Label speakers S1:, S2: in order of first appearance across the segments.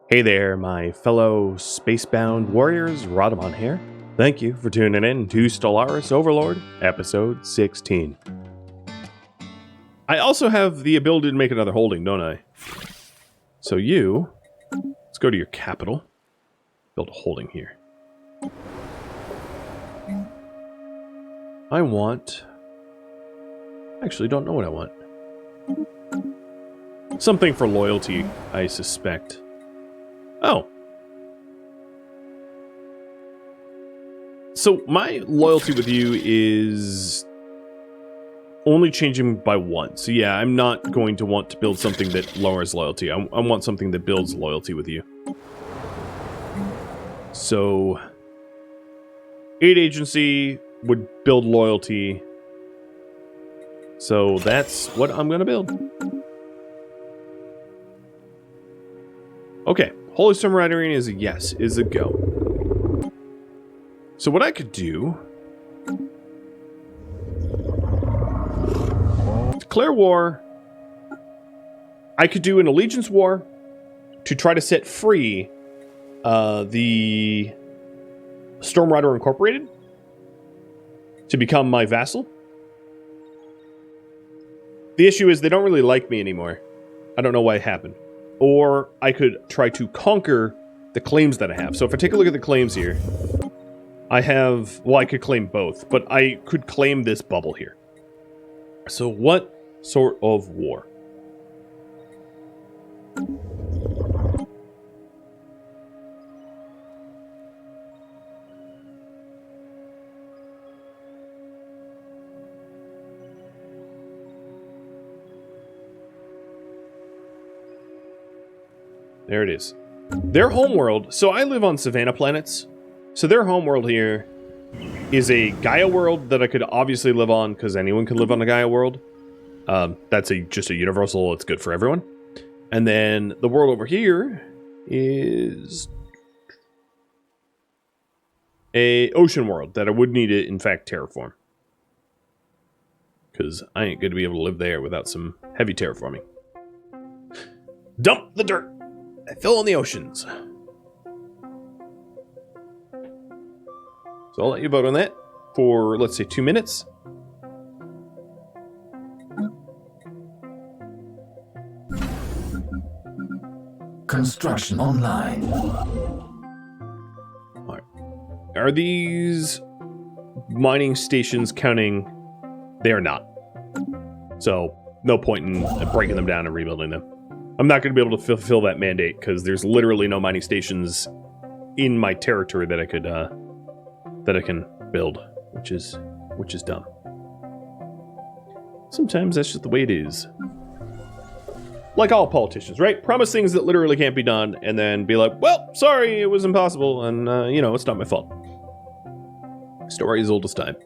S1: Hey there, my fellow spacebound warriors, Rhadamant here. Thank you for tuning in to Stellaris Overlord, episode 16. I also have the ability to make another holding, don't I? So let's go to your capital, build a holding here. I actually don't know what I want. Something for loyalty, I suspect. Oh. So my loyalty with you is only changing by one. So yeah, I'm not going to want to build something that lowers loyalty. I want something that builds loyalty with you. So 8 agency would build loyalty. So that's what I'm going to build. Okay. Holy Storm Rider Arena is a yes, is a go. So what I could do... declare war. I could do an allegiance war to try to set free the Storm Rider Incorporated to become my vassal. The issue is they don't really like me anymore. I don't know why it happened. Or I could try to conquer the claims that I have. So if I take a look at the claims here, I have... well, I could claim both, but I could claim this bubble here. So what sort of war? There it is. Their homeworld, so I live on Savannah planets. So their homeworld here is a Gaia world that I could obviously live on, because anyone can live on a Gaia world. That's just a universal, it's good for everyone. And then the world over here is a ocean world that I would need to, in fact, terraform. Because I ain't going to be able to live there without some heavy terraforming. Dump the dirt! I fill in the oceans. So I'll let you vote on that for, let's say, 2 minutes.
S2: Construction online.
S1: All right. Are these mining stations counting? They are not. So no point in breaking them down and rebuilding them. I'm not going to be able to fulfill that mandate because there's literally no mining stations in my territory that I could that I can build, which is dumb. Sometimes that's just the way it is. Like all politicians, right? Promise things that literally can't be done, and then be like, "Well, sorry, it was impossible," and it's not my fault. Story as old as time.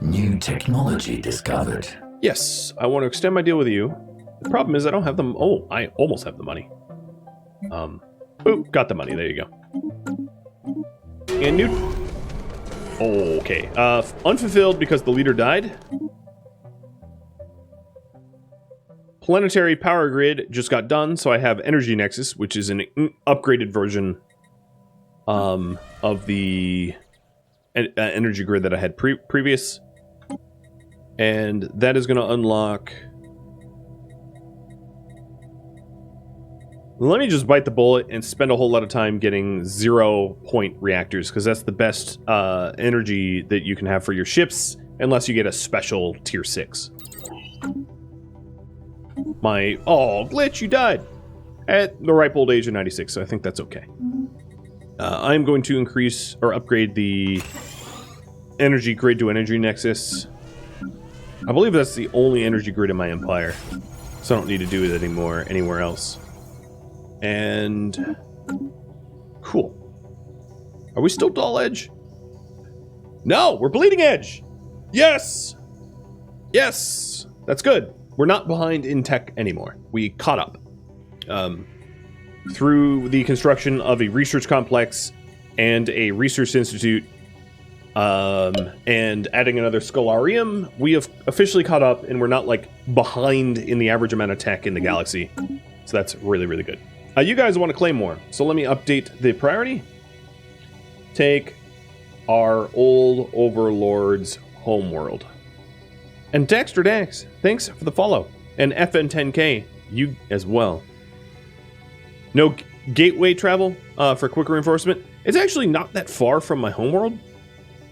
S2: New technology discovered.
S1: Yes, I want to extend my deal with you. The problem is I don't have them. Oh, I almost have the money. Got the money. There you go. And new... okay. Unfulfilled because the leader died. Planetary power grid just got done, so I have Energy Nexus, which is an upgraded version of the energy grid that I had previous. And that is going to unlock... let me just bite the bullet and spend a whole lot of time getting 0-point reactors, because that's the best energy that you can have for your ships, unless you get a special tier 6. Glitch, you died! At the ripe old age of 96, so I think that's okay. I'm going to increase, or upgrade the energy grid to energy nexus. I believe that's the only energy grid in my empire, so I don't need to do it anymore anywhere else. And cool. Are we still dull edge? No, we're bleeding edge. Yes. That's good. We're not behind in tech anymore. We caught up. through the construction of a research complex and a research institute, and adding another Scholarium, we have officially caught up, and we're not, like, behind in the average amount of tech in the galaxy. So that's really, really good. You guys want to claim more, so let me update the priority. Take our old Overlord's homeworld. And Dexter Dax, thanks for the follow. And FN10K, you as well. No gateway travel for quick reinforcement. It's actually not that far from my homeworld.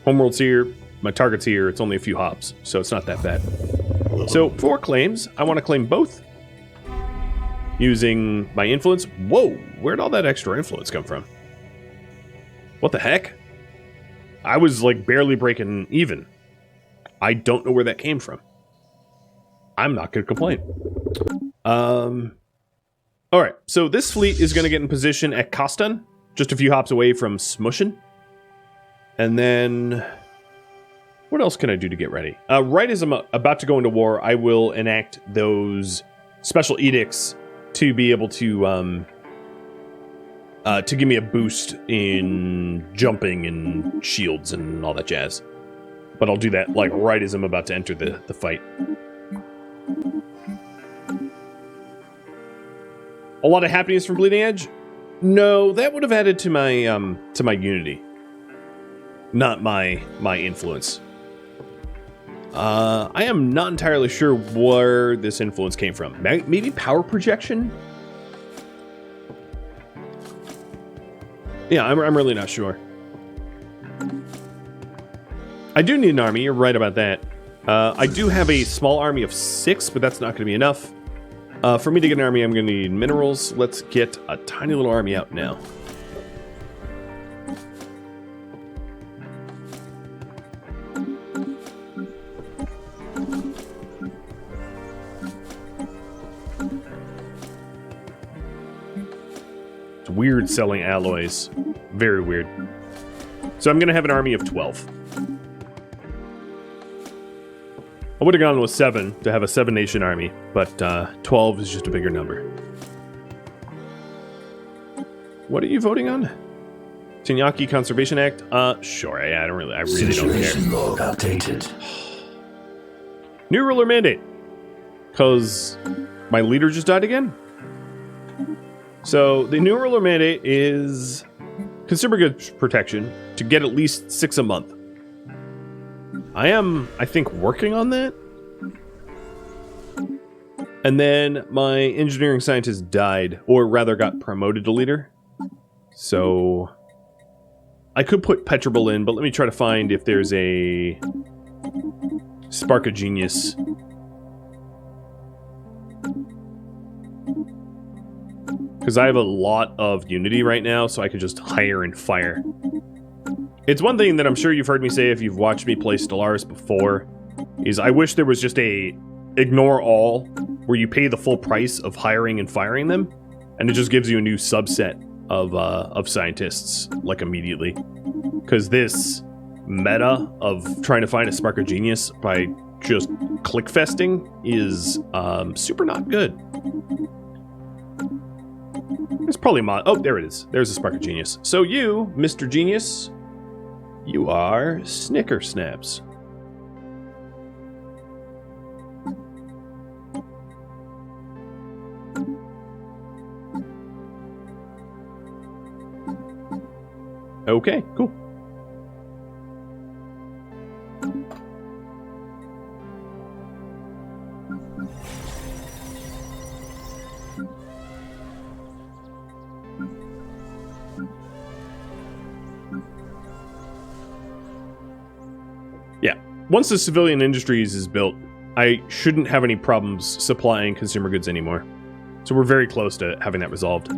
S1: Homeworld's here, my target's here, it's only a few hops, so it's not that bad. So, 4 claims, I want to claim both. Using my influence. Whoa, where'd all that extra influence come from? What the heck? I was like barely breaking even. I don't know where that came from. I'm not going to complain. Alright, so this fleet is going to get in position at Kostan, just a few hops away from Smushin. And then, what else can I do to get ready? Right as I'm about to go into war, I will enact those special edicts to be able to give me a boost in jumping and shields and all that jazz. But I'll do that like right as I'm about to enter the fight. A lot of happiness from Bleeding Edge? No, that would have added to my unity, not my influence. I am not entirely sure where this influence came from. Maybe power projection? Yeah, I'm really not sure. I do need an army, you're right about that. I do have a small army of 6, but that's not going to be enough. For me to get an army, I'm going to need minerals. Let's get a tiny little army out now. It's weird selling alloys. Very weird. So I'm going to have an army of 12. I would have gone with 7 to have a 7-nation army, but 12 is just a bigger number. What are you voting on? Tinyaki Conservation Act? Sure. Yeah, I really don't care.
S2: Situation log updated.
S1: New ruler mandate. Because my leader just died again? So the new ruler mandate is consumer goods protection to get at least 6 a month. I am, I think, working on that. And then my engineering scientist died, or rather got promoted to leader. So I could put Petrable in, but let me try to find if there's a Spark of Genius. Because I have a lot of Unity right now, so I could just hire and fire. It's one thing that I'm sure you've heard me say if you've watched me play Stellaris before, is I wish there was just a ignore all, where you pay the full price of hiring and firing them, and it just gives you a new subset of scientists, like, immediately. Because this meta of trying to find a Spark of Genius by just clickfesting is super not good. It's probably oh, there it is. There's a Spark of Genius. So you, Mr. Genius, you are Snicker Snaps. Okay, cool. Yeah, once the civilian industries is built, I shouldn't have any problems supplying consumer goods anymore. So we're very close to having that resolved.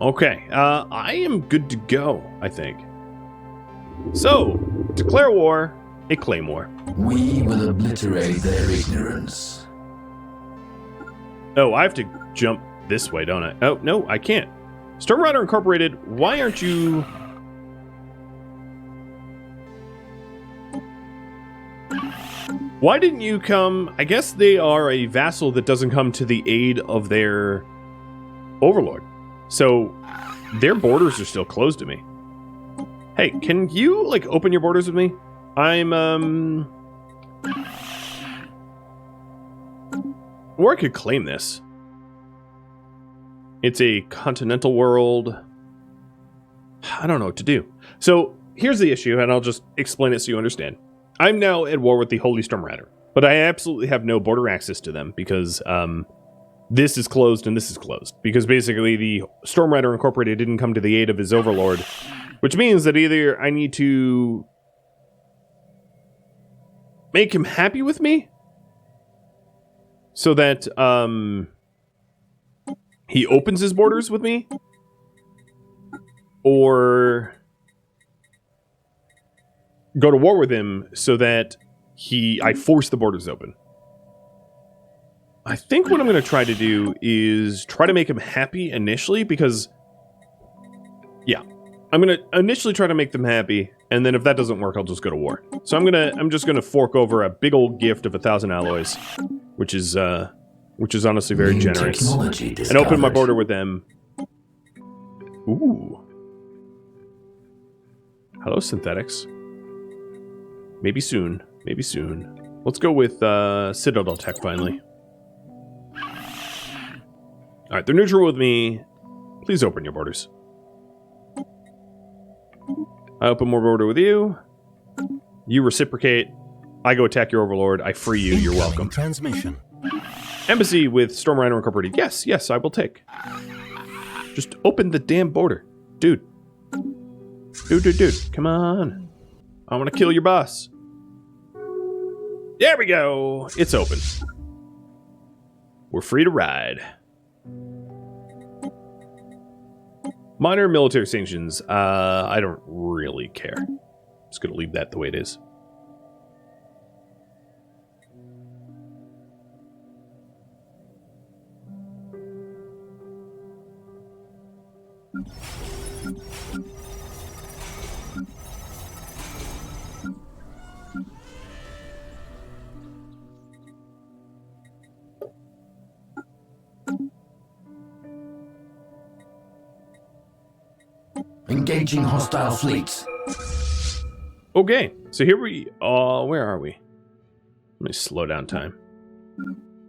S1: Okay, I am good to go, I think. So, declare war, a claim war.
S2: We will obliterate their ignorance.
S1: Oh, I have to jump this way, don't I? Oh, no, I can't. Stormrider Incorporated, why aren't you... Why didn't you come... I guess they are a vassal that doesn't come to the aid of their Overlord. So their borders are still closed to me. Hey, can you, like, open your borders with me? Or I could claim this. It's a continental world. I don't know what to do. So here's the issue, and I'll just explain it so you understand. I'm now at war with the Holy Storm Rider, but I absolutely have no border access to them because this is closed and this is closed. Because basically the Storm Rider Incorporated didn't come to the aid of his Overlord, which means that either I need to make him happy with me so that he opens his borders with me, or go to war with him so that I force the borders open. I think what I'm going to try to do is try to make him happy initially, because, yeah, I'm going to initially try to make them happy, and then if that doesn't work, I'll just go to war. So I'm just going to fork over a big old gift of 1,000 alloys, which is honestly very generous, and open my border with them. Ooh. Hello, synthetics. Maybe soon. Maybe soon. Let's go with Citadel Tech finally. Alright, they're neutral with me. Please open your borders. I open more border with you. You reciprocate. I go attack your Overlord. I free you. You're welcome.
S3: Transmission.
S1: Embassy with Storm Rider Incorporated. Yes, yes, I will take. Just open the damn border. Dude. Dude. Come on. I want to kill your boss. There we go. It's open. We're free to ride. Minor military sanctions. I don't really care. Just gonna leave that the way it is.
S2: Engaging hostile fleets.
S1: Okay, so here we... where are we? Let me slow down time.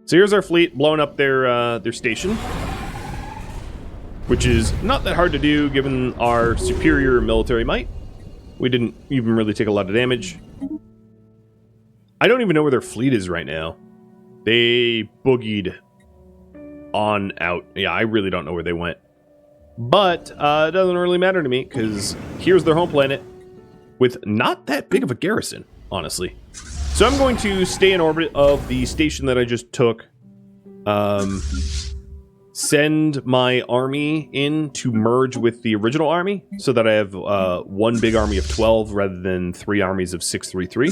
S1: So here's our fleet blowing up their station, which is not that hard to do given our superior military might. We didn't even really take a lot of damage. I don't even know where their fleet is right now. They boogied on out. Yeah, I really don't know where they went. But it doesn't really matter to me, because here's their home planet with not that big of a garrison, honestly. So I'm going to stay in orbit of the station that I just took. Send my army in to merge with the original army, so that I have one big army of 12 rather than 3 armies of 633.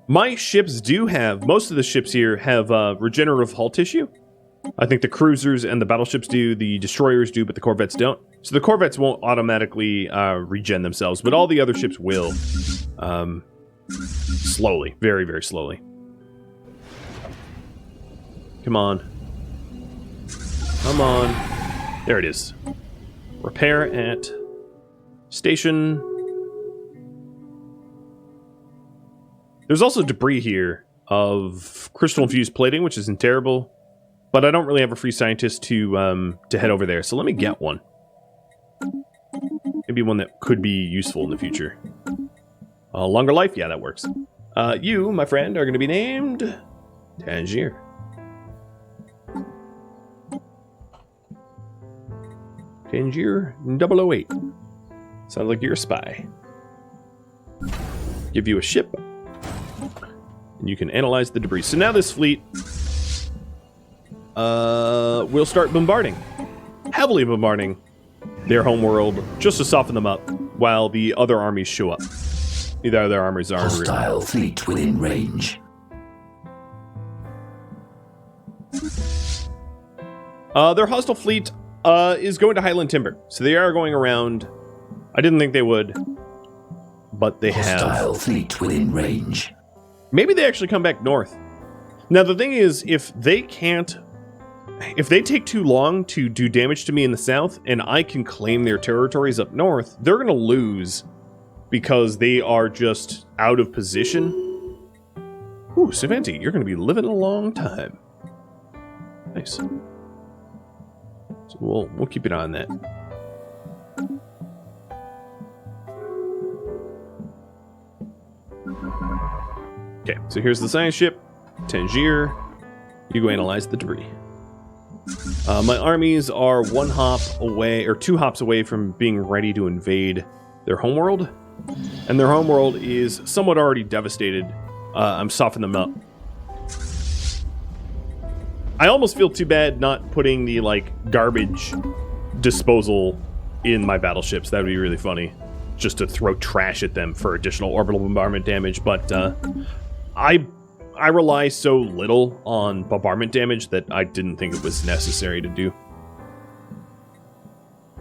S1: My ships do have, most of the ships here have regenerative hull tissue. I think the cruisers and the battleships do, the destroyers do, but the corvettes don't. So the corvettes won't automatically regen themselves, but all the other ships will. Slowly. Very, very slowly. Come on. Come on. There it is. Repair at station. There's also debris here of crystal-infused plating, which isn't terrible. But I don't really have a free scientist to head over there, so let me get one. Maybe one that could be useful in the future. Longer life? Yeah, that works. You, my friend, are going to be named Tangier. Tangier 008. Sounds like you're a spy. Give you a ship. And you can analyze the debris. So now this fleet... we'll start bombarding. Heavily bombarding their homeworld, just to soften them up, while the other armies show up. The other armies are...
S2: Hostile fleet within range.
S1: Their hostile fleet is going to Highland Timber. So they are going around. I didn't think they would, but they have.
S2: Hostile fleet within range.
S1: Maybe they actually come back north. Now the thing is, if they can't if they take too long to do damage to me in the south and I can claim their territories up north, they're going to lose because they are just out of position. Ooh, Savanti, you're going to be living a long time. Nice. So we'll keep an eye on that. Okay, so here's the science ship. Tangier, you go analyze the debris. My armies are 1 hop away, or 2 hops away from being ready to invade their homeworld. And their homeworld is somewhat already devastated. I'm softening them up. I almost feel too bad not putting the, like, garbage disposal in my battleships. That would be really funny. Just to throw trash at them for additional orbital bombardment damage, but I rely so little on bombardment damage that I didn't think it was necessary to do.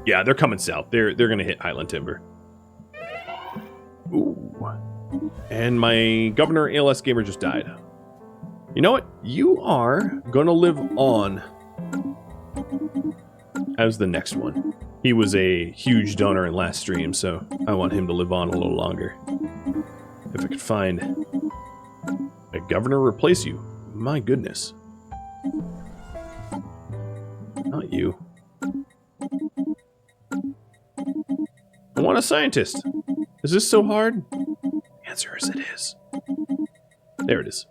S1: Yeah, they're coming south. They're gonna hit Highland Timber. Ooh. And my Governor ALS Gamer just died. You know what? You are gonna live on as the next one. He was a huge donor in last stream, so I want him to live on a little longer. If I could find a governor replace you. My goodness. Not you. I want a scientist. Is this so hard? The answer is it is. There it is.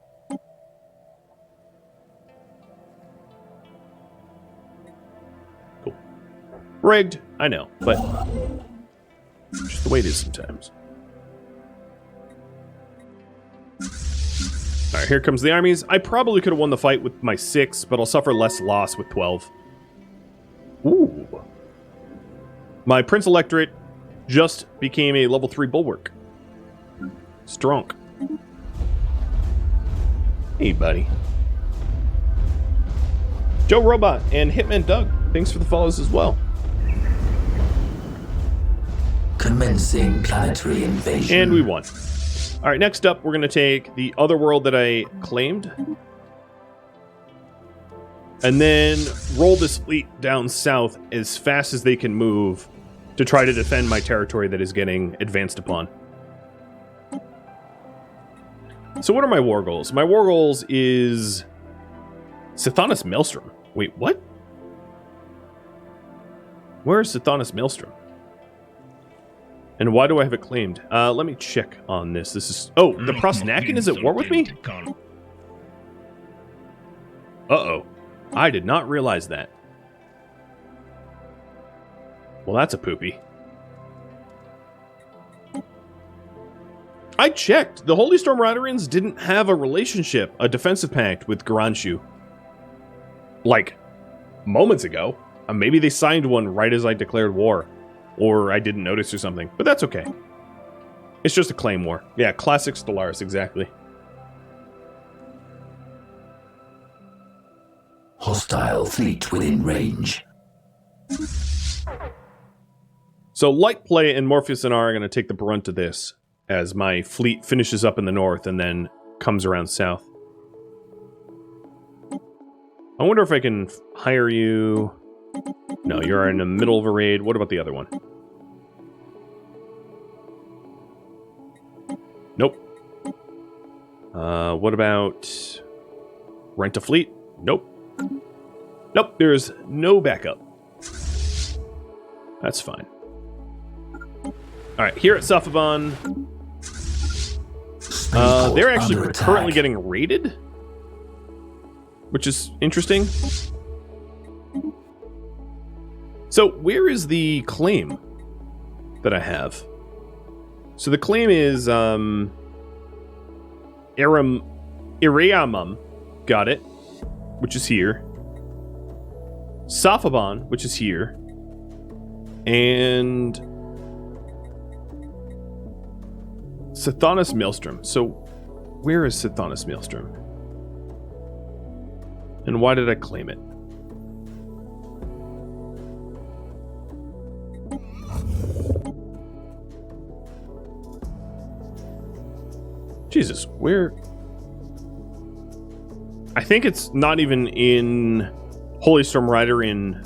S1: Cool. Rigged, I know, but just the way it is sometimes. Alright, here comes the armies. I probably could have won the fight with my 6, but I'll suffer less loss with 12. Ooh. My Prince Electorate just became a level 3 bulwark. Strong. Hey, buddy. Joe Robot and Hitman Doug, thanks for the follows as well.
S2: Commencing planetary invasion.
S1: And we won. Alright, next up, we're going to take the other world that I claimed. And then roll this fleet down south as fast as they can move to try to defend my territory that is getting advanced upon. So what are my war goals? My war goals is Sithanis Maelstrom. Wait, what? Where is Sithanis Maelstrom? And why do I have it claimed? Let me check on this. This is... Oh, the Prosnakin is at war with me? Uh-oh. I did not realize that. Well, that's a poopy. I checked. The Holy Storm Riderins didn't have a relationship, a defensive pact with Garanshu. Like, moments ago. Maybe they signed one right as I declared war. Or I didn't notice or something. But that's okay. It's just a claim war. Yeah, classic Stellaris, exactly.
S2: Hostile fleet within range.
S1: So Light Play and Morpheus and I are going to take the brunt of this as my fleet finishes up in the north and then comes around south. I wonder if I can hire you... No, you're in the middle of a raid. What about the other one? Nope. What about... Rent a fleet? Nope. Nope, there's no backup. That's fine. Alright, here at Safaban... they're actually currently getting raided? Which is interesting. So, where is the claim that I have? So the claim is, Iriamum, got it, which is here. Safaban, which is here. And Sithanis Maelstrom. So, where is Sithanis Maelstrom? And why did I claim it? Jesus, where? I think it's not even in Holy Storm Rider in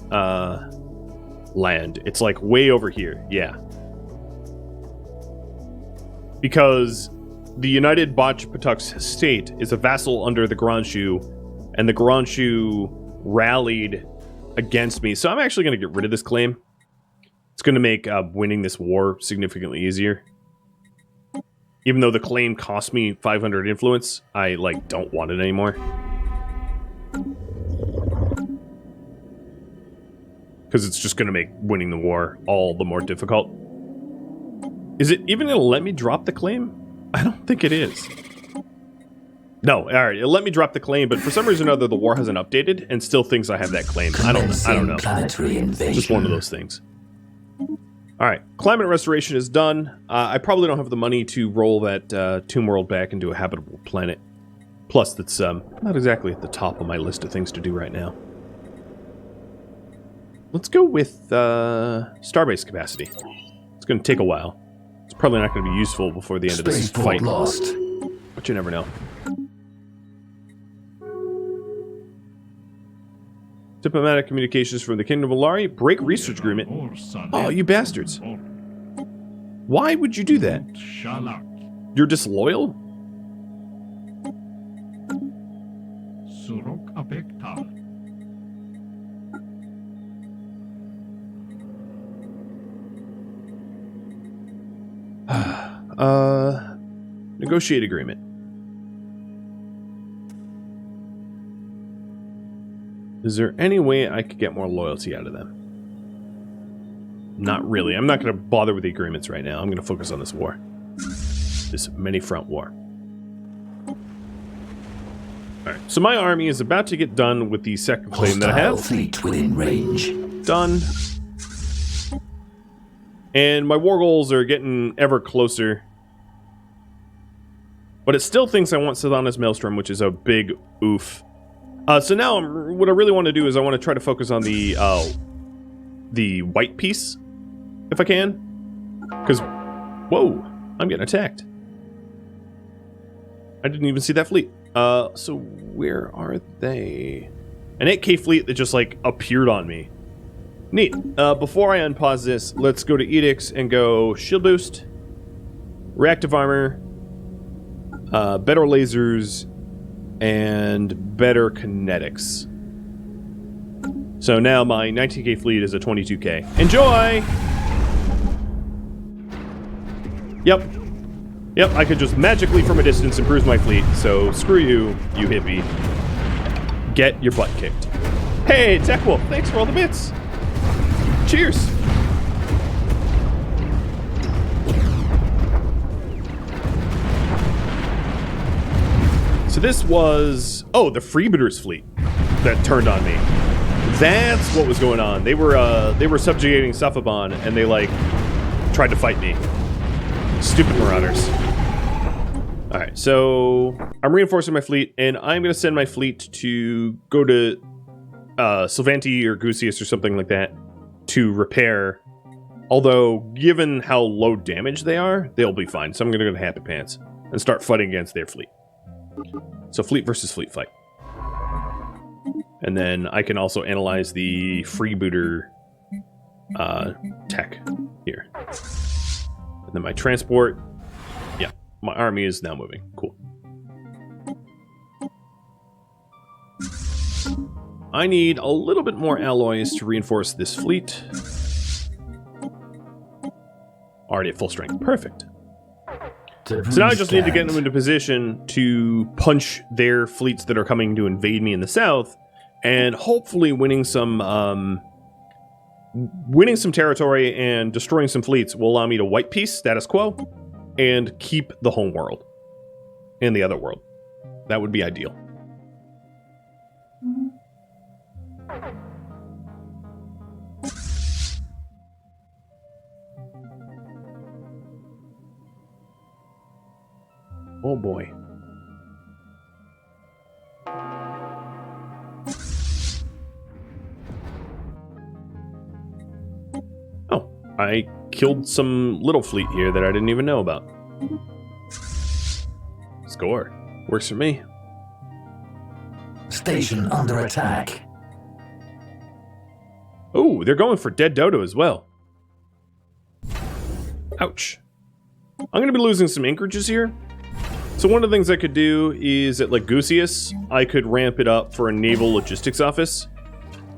S1: land. It's like way over here. Yeah. Because the United Botch-Patux state is a vassal under the Granshu, and the Granshu rallied against me. So I'm actually going to get rid of this claim. It's going to make winning this war significantly easier. Even though the claim cost me 500 influence, I like don't want it anymore. Because it's just going to make winning the war all the more difficult. Is it even going to let me drop the claim? I don't think it is. No, alright, it'll let me drop the claim, but for some reason or other the war hasn't updated and still thinks I have that claim. I don't know.
S2: Planetary invasion.
S1: Just one of those things. Alright, climate restoration is done. I probably don't have the money to roll that Tomb World back into a habitable planet. Plus, that's not exactly at the top of my list of things to do right now. Let's go with starbase capacity. It's going to take a while. It's probably not going to be useful before the end of this fight.
S2: Lost.
S1: But you never know. Diplomatic communications from the Kingdom of Lari. Break research agreement. Oh, you bastards. Why would you do that? You're disloyal? Negotiate agreement. Is there any way I could get more loyalty out of them? Not really. I'm not going to bother with the agreements right now. I'm going to focus on this war. This many-front war. Alright, so my army is about to get done with the second claim that I have.
S2: Fleet within range.
S1: Done. And my war goals are getting ever closer. But it still thinks I want Sylvanas Maelstrom, which is a big oof. So now, what I really want to do is I want to try to focus on the white piece, if I can. Because, whoa, I'm getting attacked. I didn't even see that fleet. So where are they? An 8K fleet that just, like, appeared on me. Neat. Before I unpause this, let's go to edicts and go shield boost, reactive armor, better lasers, and better kinetics. So now my 19K fleet is a 22K. Enjoy! Yep, I could just magically from a distance improve my fleet, so screw you, you hippie. Get your butt kicked. Hey, Tech Wolf, thanks for all the bits! Cheers! So this was... oh, the Freebooters fleet that turned on me. That's what was going on. They were subjugating Safaban, and they, like, tried to fight me. Stupid marauders. Alright, so... I'm reinforcing my fleet, and I'm going to send my fleet to go to Sylvanti or Gusius or something like that to repair. Although, given how low damage they are, they'll be fine. So I'm going to go to Happy Pants and start fighting against their fleet. So fleet versus fleet fight. And then I can also analyze the freebooter tech here. And then my transport. Yeah, my army is now moving. Cool. I need a little bit more alloys to reinforce this fleet. Already at full strength. Perfect. So now I just need to get them into position to punch their fleets that are coming to invade me in the south, and hopefully winning some territory and destroying some fleets will allow me to white peace status quo and keep the home world and the other world. That would be ideal. Oh boy. Oh, I killed some little fleet here that I didn't even know about. Score. Works for me.
S2: Station under attack.
S1: Oh, they're going for dead dodo as well. Ouch. I'm going to be losing some anchorages here. So one of the things I could do is at Legusius, I could ramp it up for a naval logistics office.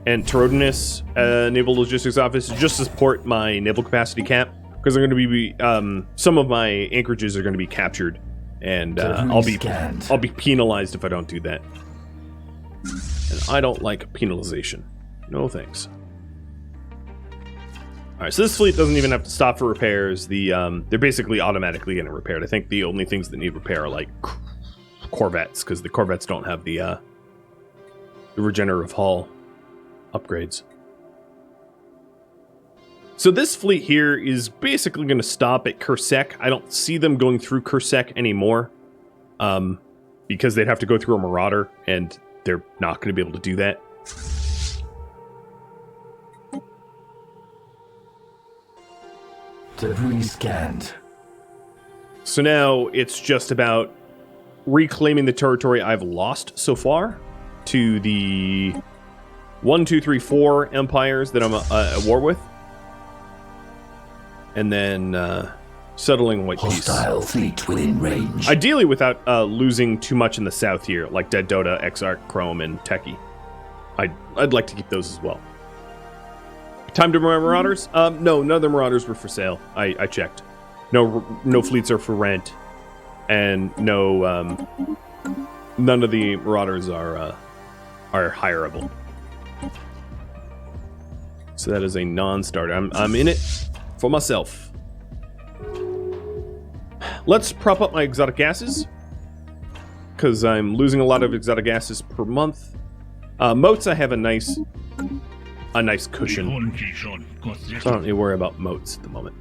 S1: And Torodanus, naval logistics office, just to support my naval capacity cap. Because I'm going to be, some of my anchorages are going to be captured. And I'll be penalized if I don't do that. And I don't like penalization. No thanks. Alright, so this fleet doesn't even have to stop for repairs. They're basically automatically getting repaired. I think the only things that need repair are like corvettes, because the corvettes don't have the regenerative hull upgrades. So this fleet here is basically going to stop at Kursek. I don't see them going through Kursek anymore, because they'd have to go through a Marauder, and they're not going to be able to do that.
S2: Debris scanned.
S1: So now it's just about reclaiming the territory I've lost so far to the 1, 2, 3, 4 empires that I'm at war with. And then settling White Peace.
S2: Hostile fleet within range.
S1: Ideally without losing too much in the south here, like Dead Dota, Exarch, Chrome, and Techie. I'd like to keep those as well. Time to Marauders? No, none of the Marauders were for sale. I checked. No fleets are for rent. And no, none of the Marauders are hireable. So that is a non-starter. I'm in it for myself. Let's prop up my exotic gases, because I'm losing a lot of exotic gases per month. Moats, I have a nice cushion, so I don't need to worry about moats at the moment.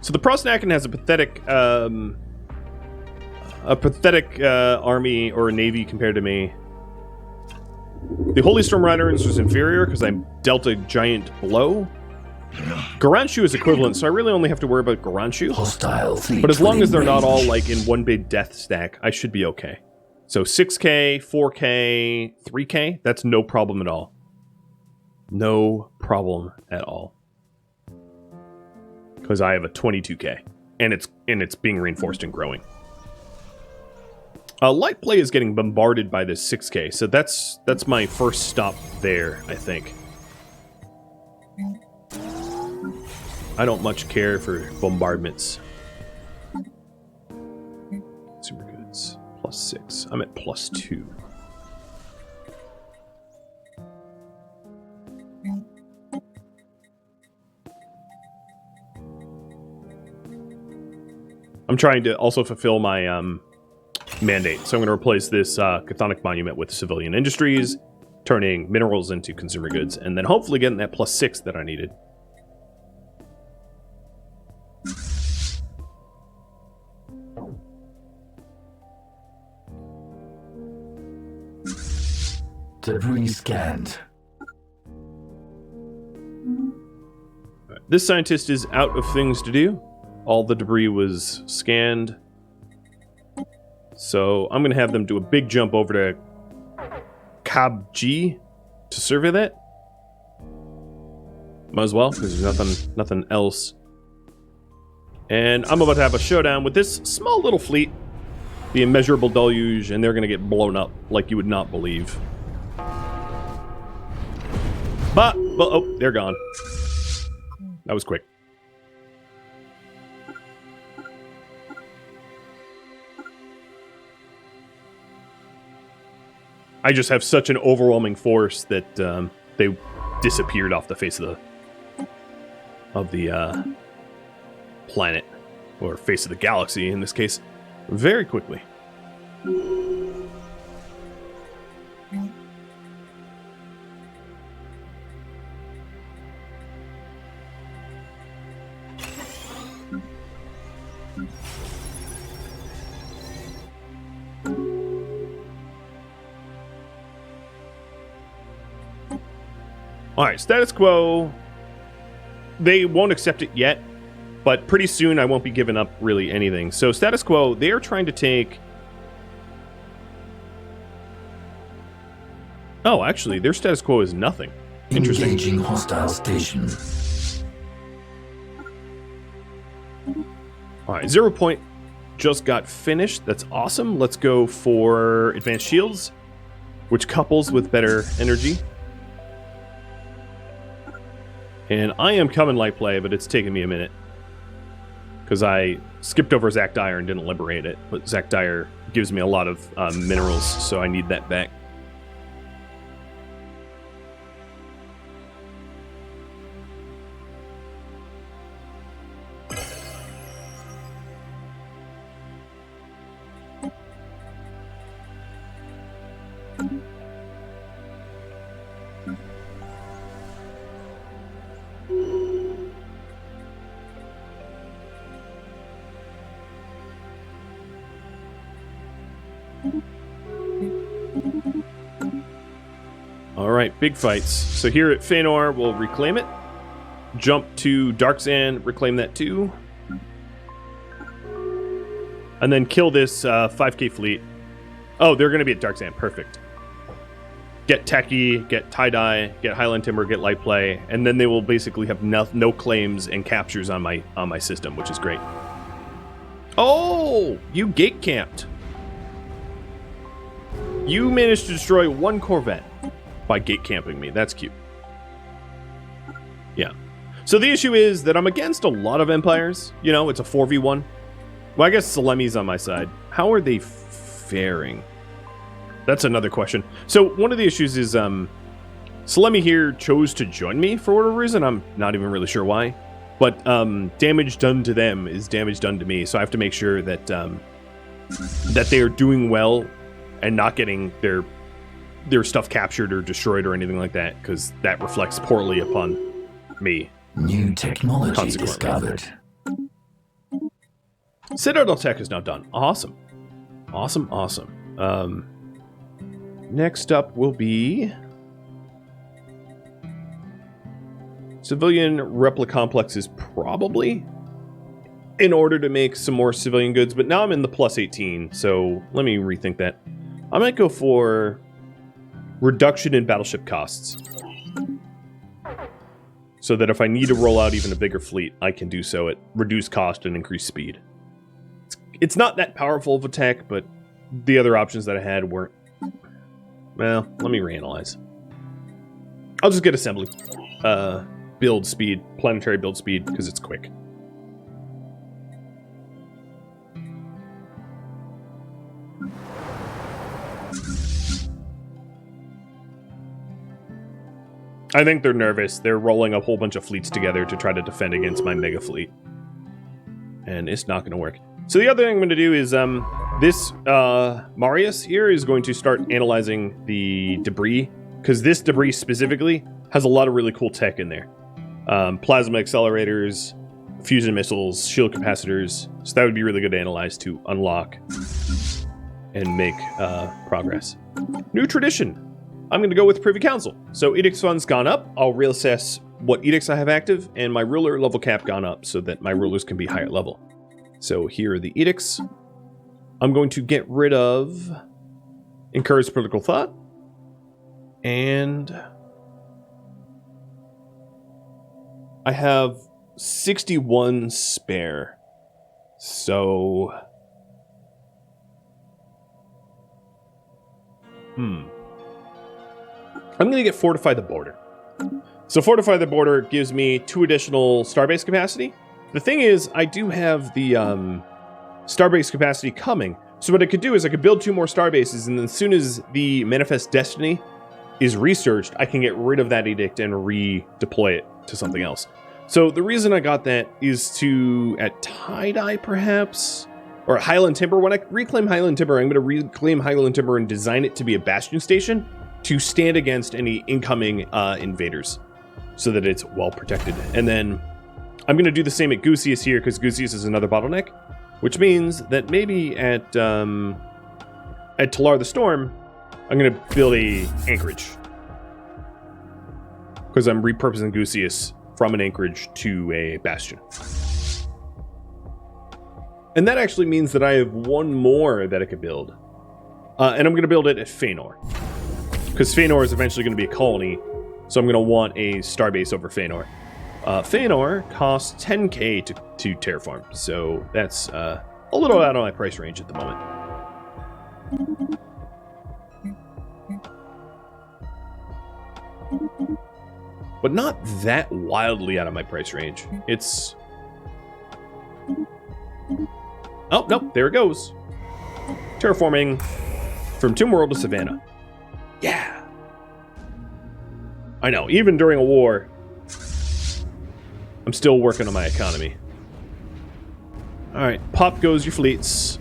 S1: So the Prosnakan has a pathetic army or a navy compared to me. The Holy Storm Riders was inferior because I dealt a giant blow. Garanshu is equivalent, so I really only have to worry about Garanshu.
S2: Hostile fleet.
S1: But as long as they're not all like in one big death stack, I should be okay. So 6k, 4k, 3k, that's no problem at all. No problem at all. Because I have a 22k, and it's being reinforced and growing. Light play is getting bombarded by this 6k, so that's my first stop there, I think. I don't much care for bombardments. Super goods. +6. I'm at +2. I'm trying to also fulfill my mandate. So I'm going to replace this Chthonic Monument with civilian industries, turning minerals into consumer goods, and then hopefully getting that +6 that I needed.
S2: Debris scanned.
S1: Right. This scientist is out of things to do. All the debris was scanned. So I'm going to have them do a big jump over to Kabji to survey that. Might as well, because there's nothing else. And I'm about to have a showdown with this small little fleet, the Immeasurable Deluge, and they're going to get blown up like you would not believe. But oh, they're gone. That was quick. I just have such an overwhelming force that they disappeared off the face of the planet, or face of the galaxy in this case, very quickly. Alright, status quo. They won't accept it yet, But pretty soon I won't be giving up really anything. So status quo, they are trying to take... Oh, actually, their status quo is nothing. Interesting.
S2: Engaging hostile station.
S1: All right, 0 point just got finished. That's awesome. Let's go for advanced shields, which couples with better energy. And I am coming light play, but it's taking me a minute. Because I skipped over Zach Dyer and didn't liberate it. But Zach Dyer gives me a lot of minerals, so I need that back. Alright, big fights. So here at Feanor, we'll reclaim it. Jump to Darkzan, reclaim that too. And then kill this 5k fleet. Oh, they're going to be at Darkzan. Perfect. Get Techie, get Tie-Dye, get Highland Timber, get Light Play, and then they will basically have no claims and captures on my system, which is great. Oh, you gate camped. You managed to destroy one Corvette by gate camping me. That's cute. Yeah. So the issue is that I'm against a lot of empires. You know, it's a 4v1. Well, I guess Salemi's on my side. How are they faring? That's another question. So one of the issues is Salemi here chose to join me for whatever reason. I'm not even really sure why. But damage done to them is damage done to me. So I have to make sure that that they are doing well and not getting their stuff captured or destroyed or anything like that, because that reflects poorly upon me.
S2: New technology discovered.
S1: Citadel tech is now done. Awesome. Awesome, awesome. Next up will be civilian replica complexes, probably, in order to make some more civilian goods. But now I'm in the plus 18, so let me rethink that. I might go for reduction in battleship costs, so that if I need to roll out even a bigger fleet, I can do so at reduced cost and increased speed. It's not that powerful of a tech, but the other options that I had weren't. Well, let me reanalyze. I'll just get assembly. Build speed, planetary build speed, because it's quick. I think they're nervous. They're rolling a whole bunch of fleets together to try to defend against my mega fleet. And it's not going to work. So the other thing I'm going to do is this Marius here is going to start analyzing the debris, because this debris specifically has a lot of really cool tech in there. Plasma accelerators, fusion missiles, shield capacitors. So that would be really good to analyze to unlock and make progress. New tradition. I'm going to go with Privy Council. So Edicts Fund's gone up. I'll reassess what edicts I have active, and my ruler level cap gone up so that my rulers can be higher level. So here are the edicts. I'm going to get rid of Encourage Political Thought. And I have 61 spare. So... I'm going to get Fortify the Border. So Fortify the Border gives me 2 additional starbase capacity. The thing is, I do have the starbase capacity coming. So what I could do is I could build 2 more starbases, and then as soon as the Manifest Destiny is researched, I can get rid of that edict and redeploy it to something else. So the reason I got that is to, at Tie-Dye perhaps, or Highland Timber. When I reclaim Highland Timber, I'm going to reclaim Highland Timber and design it to be a bastion station to stand against any incoming invaders, so that it's well protected. And then I'm going to do the same at Gusius here, because Gusius is another bottleneck, which means that maybe at Talar the Storm, I'm going to build a anchorage, because I'm repurposing Gusius from an anchorage to a bastion. And that actually means that I have one more that I could build. And I'm going to build it at Feanor. Because Feanor is eventually going to be a colony, so I'm going to want a starbase over Feanor. Feanor costs 10k to terraform, so that's a little out of my price range at the moment. But not that wildly out of my price range. It's... Oh, nope, there it goes. Terraforming from Tomb World to Savannah. Yeah. I know, even during a war, I'm still working on my economy. Alright, pop goes your fleets.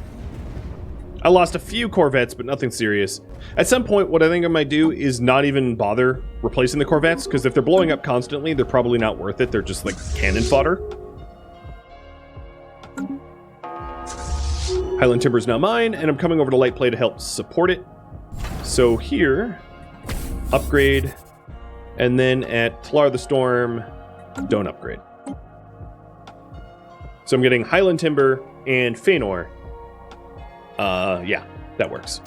S1: I lost a few corvettes, but nothing serious. At some point, what I think I might do is not even bother replacing the corvettes, because if they're blowing up constantly, they're probably not worth it. They're just like cannon fodder. Highland Timber is now mine, and I'm coming over to Light Play to help support it. So here, upgrade, and then at Talar the Storm, don't upgrade. So I'm getting Highland Timber and Feanor. Yeah, that works.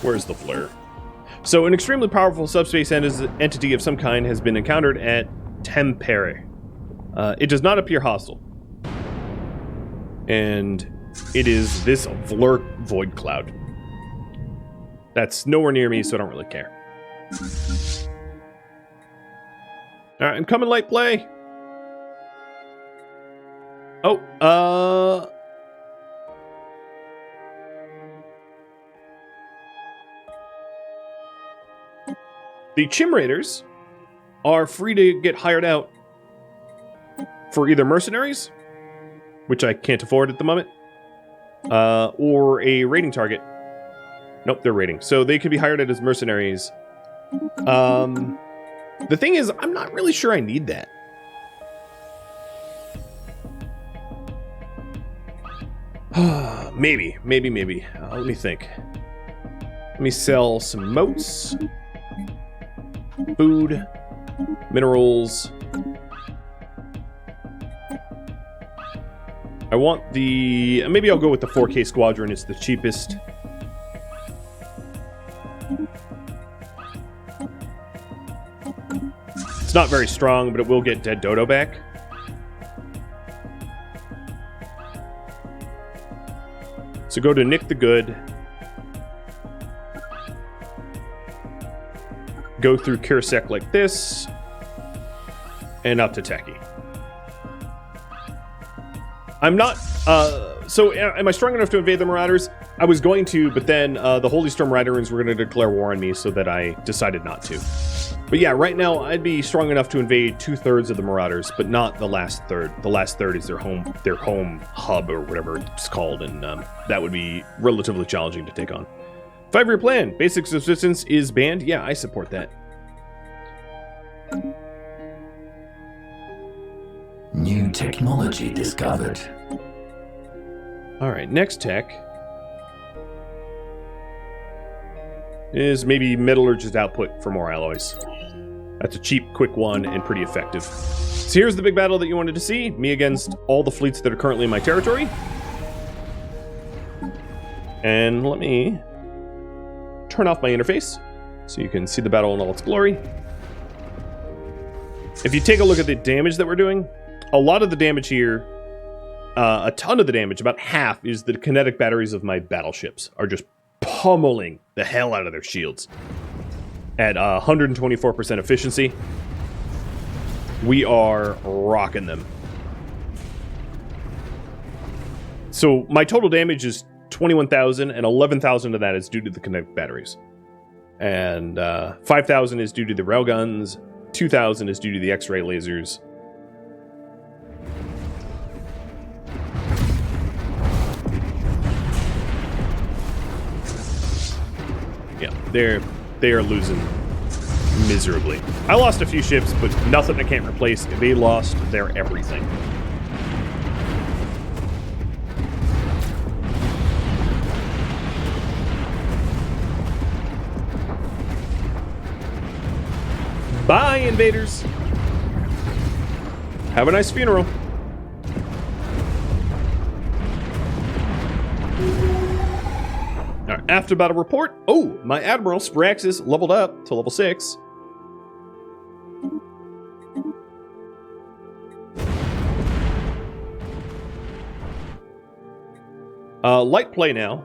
S1: Where's the flare? So an extremely powerful subspace entity of some kind has been encountered at Tempere. It does not appear hostile. And it is this Vlurk Void Cloud. That's nowhere near me, so I don't really care. Alright, I'm coming, Light Play. Oh, the Chim Raiders are free to get hired out for either mercenaries, which I can't afford at the moment, or a raiding target. Nope, they're raiding. So they could be hired out as mercenaries. The thing is, I'm not really sure I need that. Maybe. Let me think. Let me sell some moats. Food. Minerals. I want the... Maybe I'll go with the 4K Squadron. It's the cheapest. It's not very strong, but it will get Dead Dodo back. So go to Nick the Good. Go through Kirsek like this. And up to Techie. I'm not... so am I strong enough to invade the Marauders? I was going to, but then the Holy Storm Riderans were going to declare war on me, so that I decided not to. But yeah, right now I'd be strong enough to invade 2/3 of the Marauders, but not the last third. The last third is their home hub or whatever it's called, and that would be relatively challenging to take on. 5-year plan. Basic subsistence is banned. Yeah, I support that.
S2: New technology discovered.
S1: All right, next tech is maybe metallurgist output for more alloys. That's a cheap, quick one, and pretty effective. So here's the big battle that you wanted to see. Me against all the fleets that are currently in my territory. And let me turn off my interface so you can see the battle in all its glory. If you take a look at the damage that we're doing, a lot of the damage here, a ton of the damage, about half, is the kinetic batteries of my battleships are just pummeling the hell out of their shields. At 124% efficiency, we are rocking them. So my total damage is 21,000, and 11,000 of that is due to the kinetic batteries. And 5,000 is due to the railguns, 2,000 is due to the X-ray lasers. Yeah, they are losing miserably. I lost a few ships, but nothing I can't replace. They lost their everything. Bye, invaders. Have a nice funeral. All right, after battle report. Oh, my Admiral Spraxis leveled up to level 6. Light play now.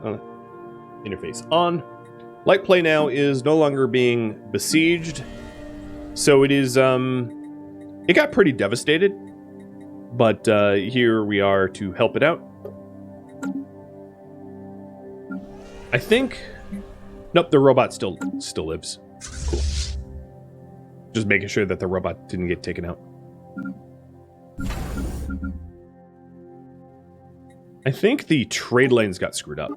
S1: Interface on. Light play now is no longer being besieged. So it is, it got pretty devastated. But here we are to help it out. I think... Nope, the robot still lives. Cool. Just making sure that the robot didn't get taken out. I think the trade lanes got screwed up.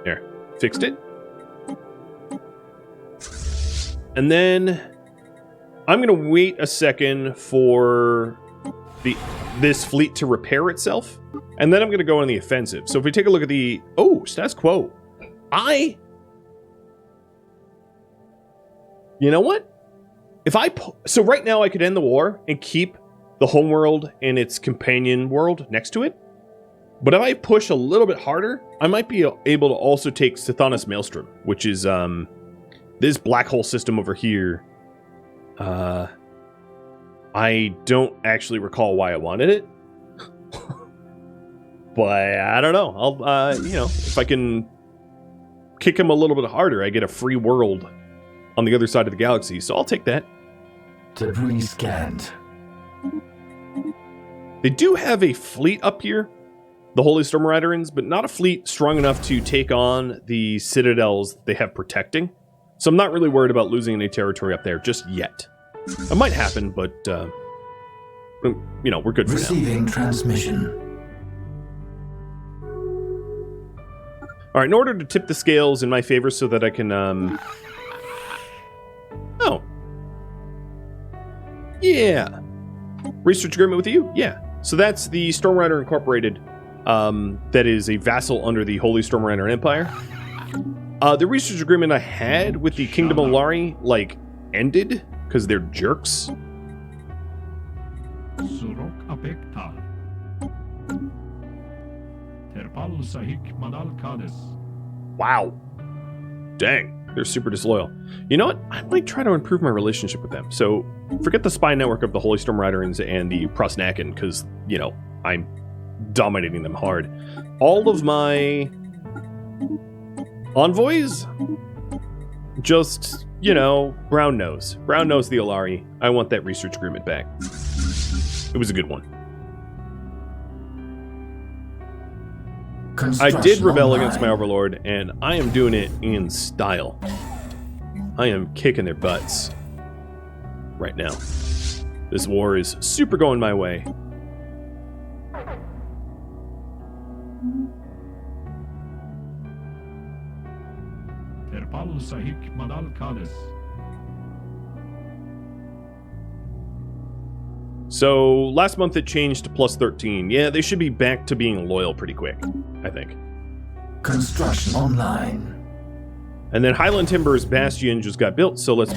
S1: There. Fixed it. And then I'm going to wait a second for this fleet to repair itself. And then I'm going to go on the offensive. So if we take a look at the... Oh, status quo. You know what? So right now I could end the war and keep the homeworld and its companion world next to it. But if I push a little bit harder, I might be able to also take Sithanas Maelstrom, which is this black hole system over here. I don't actually recall why I wanted it. But I don't know. I'll, you know, if I can kick him a little bit harder, I get a free world on the other side of the galaxy. So I'll take that.
S2: Debris scanned.
S1: They do have a fleet up here, the Holy Storm Riderans, but not a fleet strong enough to take on the citadels they have protecting. So I'm not really worried about losing any territory up there just yet. It might happen, but, you know, we're good for now.
S2: Receiving transmission.
S1: All right, in order to tip the scales in my favor so that I can, Oh. Yeah. Research agreement with you? Yeah. So that's the Stormrider Incorporated, that is a vassal under the Holy Stormrider Empire. The research agreement I had with the Kingdom of Lari, like, ended, because they're jerks. Wow. Dang. They're super disloyal. You know what? I might try to improve my relationship with them. So, forget the spy network of the Holy Storm Riderans and the Prosnakin, because, you know, I'm dominating them hard. All of my envoys, just, you know, brown nose. Brown nose the Alari. I want that research agreement back. It was a good one. I did rebel against my overlord, and I am doing it in style. I am kicking their butts right now. This war is super going my way. So, last month it changed to plus 13. Yeah, they should be back to being loyal pretty quick, I think.
S2: Construction online.
S1: And then Highland Timber's Bastion just got built, so let's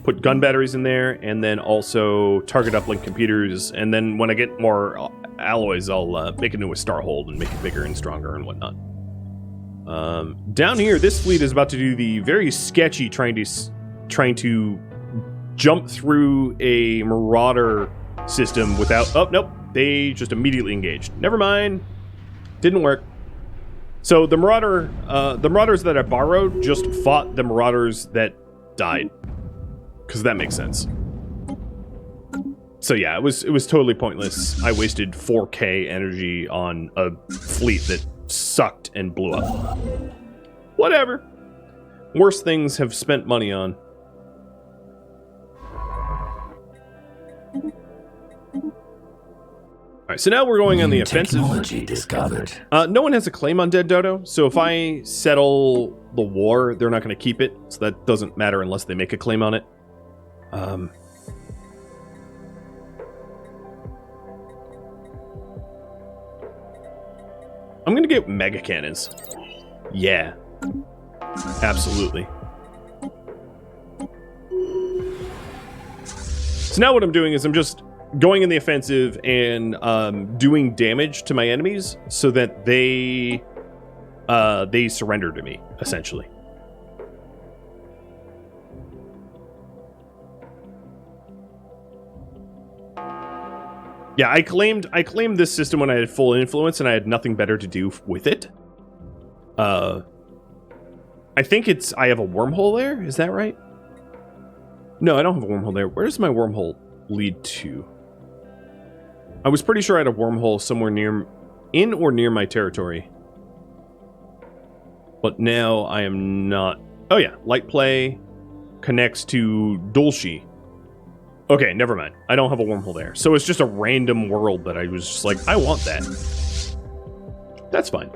S1: put gun batteries in there, and then also target uplink computers, and then when I get more alloys, I'll make a new Starhold and make it bigger and stronger and whatnot. Down here, this fleet is about to do the very sketchy trying to jump through a Marauder system without... Oh, nope. They just immediately engaged. Never mind. Didn't work. So the Marauders that I borrowed just fought the Marauders that died. Because that makes sense. So yeah, it was totally pointless. I wasted 4K energy on a fleet that sucked and blew up. Whatever. Worse things have spent money on. Alright, so now we're going on the offensive.
S2: Technology discovered.
S1: No one has a claim on Dead Dodo, so if I settle the war, they're not going to keep it, so that doesn't matter unless they make a claim on it. I'm going to get mega cannons. Yeah. Absolutely. So now what I'm doing is I'm just going in the offensive and doing damage to my enemies so that they surrender to me, essentially. Yeah, I claimed this system when I had full influence and I had nothing better to do with it. I think I have a wormhole there, is that right? No, I don't have a wormhole there. Where does my wormhole lead to? I was pretty sure I had a wormhole somewhere in or near my territory. But now I am not. Oh yeah, light play connects to Dulci. Okay, never mind. I don't have a wormhole there. So it's just a random world that I was just like, I want that. That's fine.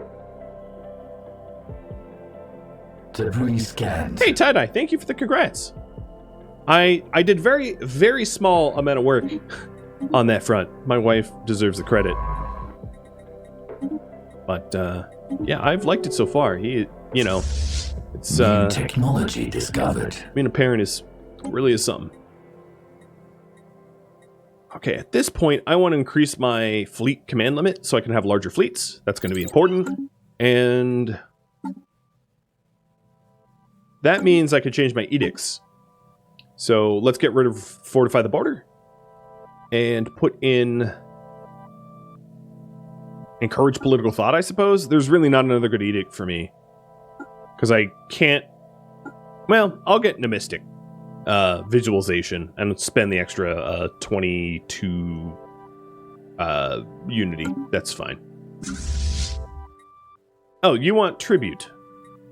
S2: Debris scanned.
S1: Hey, Tie-Dye, thank you for the congrats. I did very, very small amount of work on that front. My wife deserves the credit. But, yeah, I've liked it so far. It's,
S2: New technology discovered.
S1: Being a parent really is something. Okay, at this point, I want to increase my fleet command limit so I can have larger fleets. That's going to be important. And that means I could change my edicts. So let's get rid of Fortify the Border and put in Encourage Political Thought, I suppose. There's really not another good edict for me. Because I can't... Well, I'll get Nomistic visualization and spend the extra 22 unity. That's fine. Oh, you want tribute?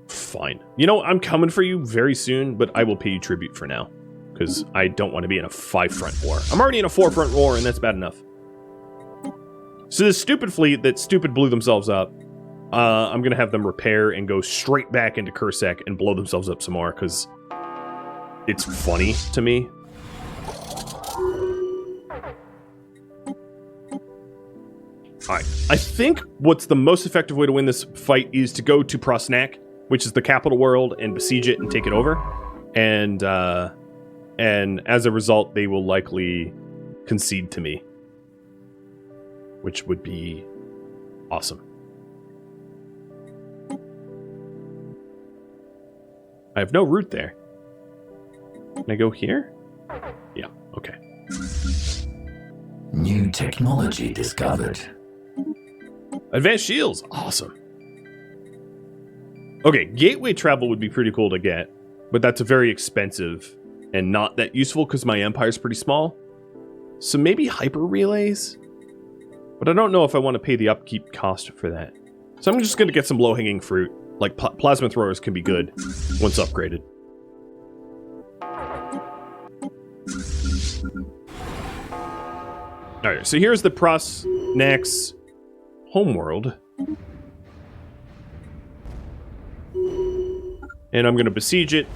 S1: Fine. You know, I'm coming for you very soon, but I will pay you tribute for now. Because I don't want to be in a 5-front war. I'm already in a 4-front war, and that's bad enough. So this stupid fleet that stupid blew themselves up, I'm going to have them repair and go straight back into Kursek and blow themselves up some more, because it's funny to me. Alright, I think what's the most effective way to win this fight is to go to Prosnak, which is the capital world, and besiege it and take it over. And as a result, they will likely concede to me. Which would be awesome. I have no route there. Can I go here? Yeah, okay.
S2: New technology discovered.
S1: Advanced shields, awesome. Okay, gateway travel would be pretty cool to get, but that's very expensive and not that useful because my empire's pretty small. So maybe hyper relays? But I don't know if I want to pay the upkeep cost for that. So I'm just going to get some low-hanging fruit. Like plasma throwers can be good once upgraded. Alright, so here's the Prosnax homeworld. And I'm going to besiege it,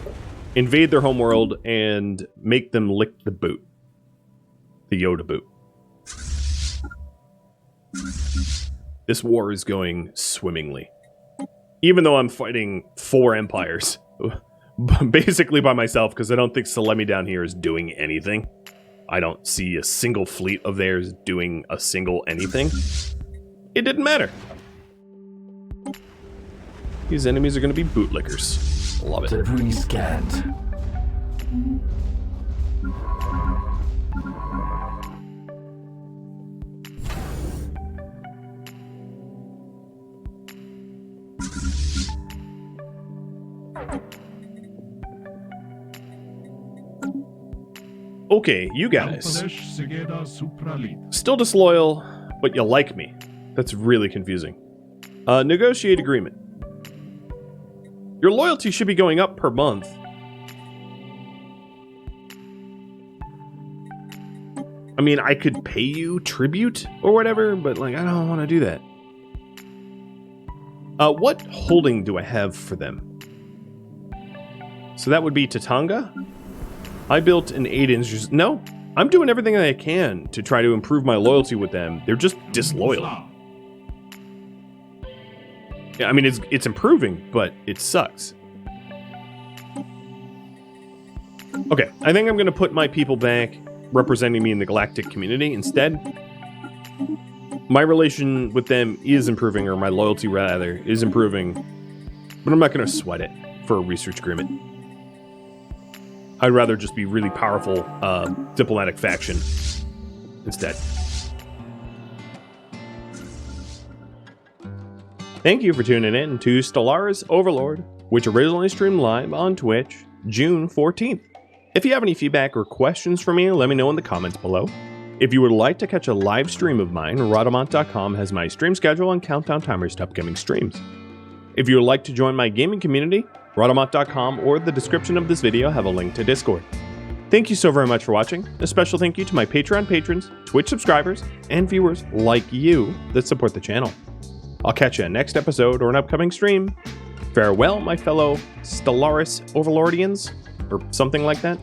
S1: invade their homeworld, and make them lick the boot. The Yoda boot. This war is going swimmingly. Even though I'm fighting 4 empires. Basically by myself, because I don't think Salemi down here is doing anything. I don't see a single fleet of theirs doing a single anything. It didn't matter. These enemies are going to be bootlickers. Love it.
S2: Debris scanned.
S1: Okay, you guys. Still disloyal, but you like me. That's really confusing. Negotiate agreement. Your loyalty should be going up per month. I mean, I could pay you tribute or whatever, but like, I don't want to do that. What holding do I have for them? So that would be Tatanga. I built an 8-inch... No, I'm doing everything I can to try to improve my loyalty with them. They're just disloyal. Yeah, I mean, it's improving, but it sucks. Okay, I think I'm going to put my people back representing me in the galactic community. Instead, my relation with them is improving, or my loyalty rather, is improving, but I'm not going to sweat it for a research agreement. I'd rather just be really powerful diplomatic faction instead. Thank you for tuning in to Stellaris Overlord, which originally streamed live on Twitch June 14th. If you have any feedback or questions for me, let me know in the comments below. If you would like to catch a live stream of mine, Rhadamant.com has my stream schedule and countdown timers to upcoming streams. If you would like to join my gaming community, Rhadamant.com or the description of this video have a link to Discord. Thank you so very much for watching. A special thank you to my Patreon patrons, Twitch subscribers, and viewers like you that support the channel. I'll catch you in next episode or an upcoming stream. Farewell, my fellow Stellaris Overlordians, or something like that.